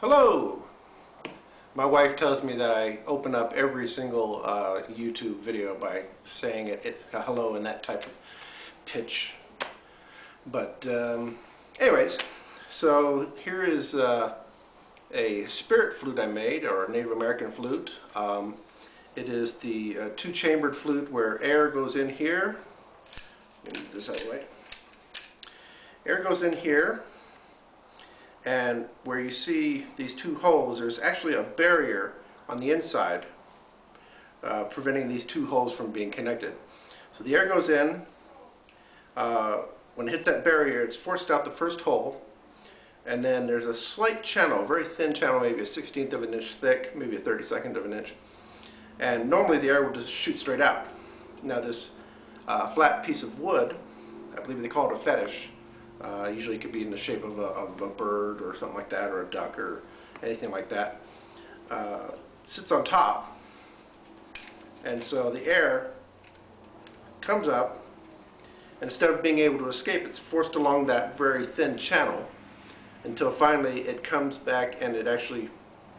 Hello! My wife tells me that I open up every single YouTube video by saying hello in that type of pitch. But anyways, so here is a spirit flute I made, or a Native American flute. It is the two-chambered flute where air goes in here. Let me move this out of the way. Air goes in here, and where you see these two holes, there's actually a barrier on the inside preventing these two holes from being connected. So the air goes in. When it hits that barrier, it's forced out the first hole, and then there's a slight channel, a very thin channel, maybe a 1/16 of an inch thick, maybe a 32nd of an inch. And normally the air will just shoot straight out. Now this flat piece of wood, I believe they call it a fetish. Usually it could be in the shape of a bird or something like that, or a duck or anything like that. Sits on top, and so the air comes up, and instead of being able to escape, it's forced along that very thin channel until finally it comes back and it actually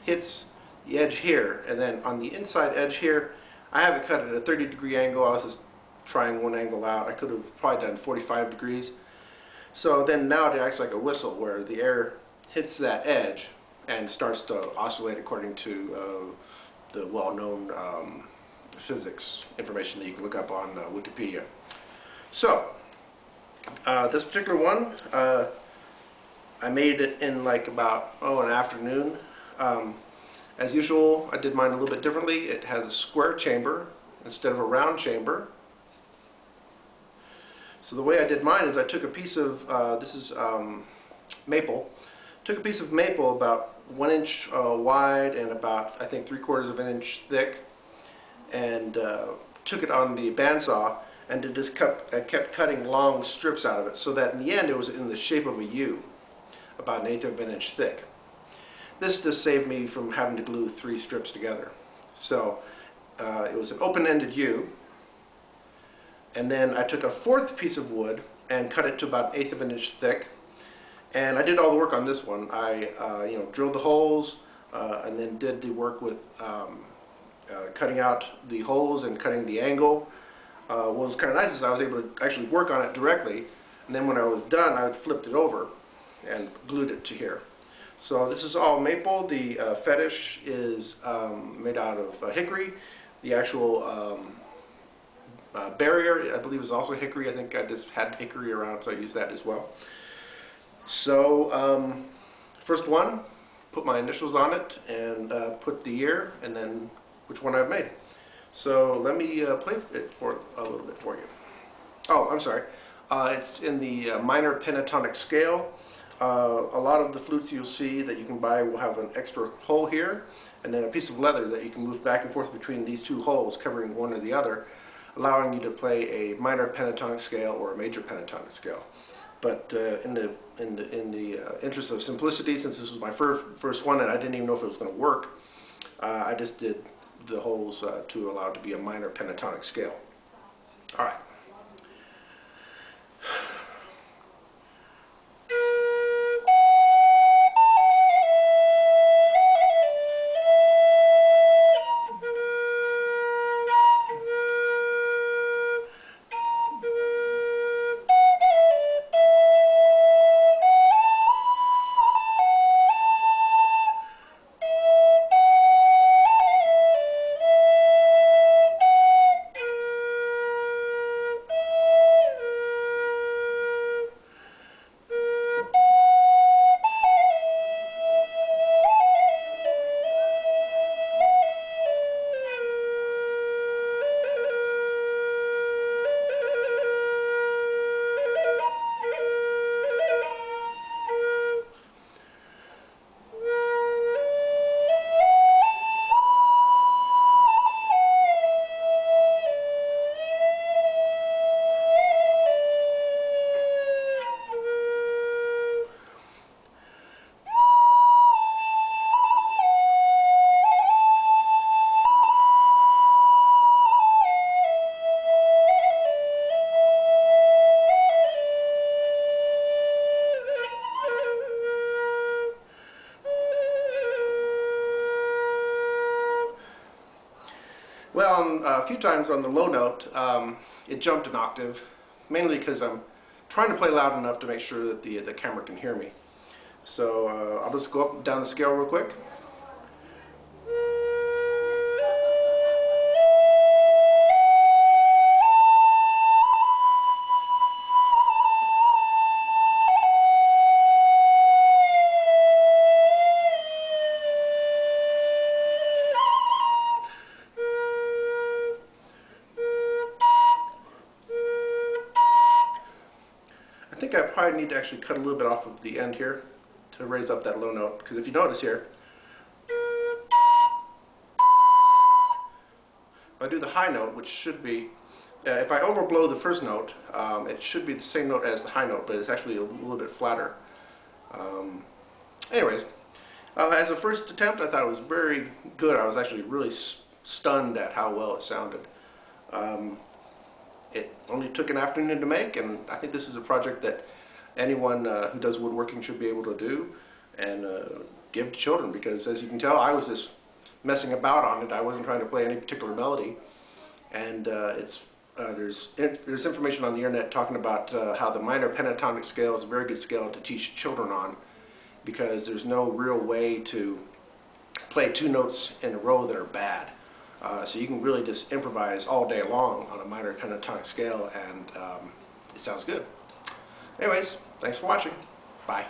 hits the edge here. And then on the inside edge here, I have it cut at a 30-degree angle. I was just trying one angle out. I could have probably done 45 degrees. So then now it acts like a whistle, where the air hits that edge and starts to oscillate according to the well-known physics information that you can look up on Wikipedia. So this particular one, I made it in like about an afternoon. As usual, I did mine a little bit differently. It has a square chamber instead of a round chamber. So the way I did mine is I took a piece of, this is maple, took a piece of maple about 1 inch wide and about, I think, 3/4 of an inch thick, and took it on the bandsaw and just kept cutting long strips out of it, so that in the end it was in the shape of a U, about 1/8 of an inch thick. This just saved me from having to glue 3 strips together. So it was an open-ended U. And then I took a 4th piece of wood and cut it to about 1/8 of an inch thick. And I did all the work on this one. I drilled the holes and then did the work with cutting out the holes and cutting the angle. What was kind of nice is I was able to actually work on it directly. And then when I was done, I flipped it over and glued it to here. So this is all maple. The fetish is made out of hickory. The actual barrier, I believe, is also hickory. I think I just had hickory around, so I used that as well. So first one, put my initials on it and put the year and then which one I've made. So let me play it for a little bit for you. Oh, I'm sorry. It's in the minor pentatonic scale. A lot of the flutes you'll see that you can buy will have an extra hole here, and then a piece of leather that you can move back and forth between these two holes, covering one or the other, allowing you to play a minor pentatonic scale or a major pentatonic scale. But in the interest of simplicity, since this was my first one and I didn't even know if it was going to work, I just did the holes to allow it to be a minor pentatonic scale. All right. Well, a few times on the low note, it jumped an octave, mainly because I'm trying to play loud enough to make sure that the camera can hear me. So I'll just go up and down the scale real quick. I think I probably need to actually cut a little bit off of the end here to raise up that low note, because if you notice here, if I do the high note, which should be, if I overblow the first note, it should be the same note as the high note, but it's actually a little bit flatter. Anyways, as a first attempt, I thought it was very good. I was actually really stunned at how well it sounded. It only took an afternoon to make, and I think this is a project that anyone who does woodworking should be able to do and give to children, because as you can tell, I was just messing about on it. I wasn't trying to play any particular melody, and there's information on the internet talking about how the minor pentatonic scale is a very good scale to teach children on, because there's no real way to play two notes in a row that are bad. So you can really just improvise all day long on a minor pentatonic scale, and it sounds good. Anyways, thanks for watching. Bye.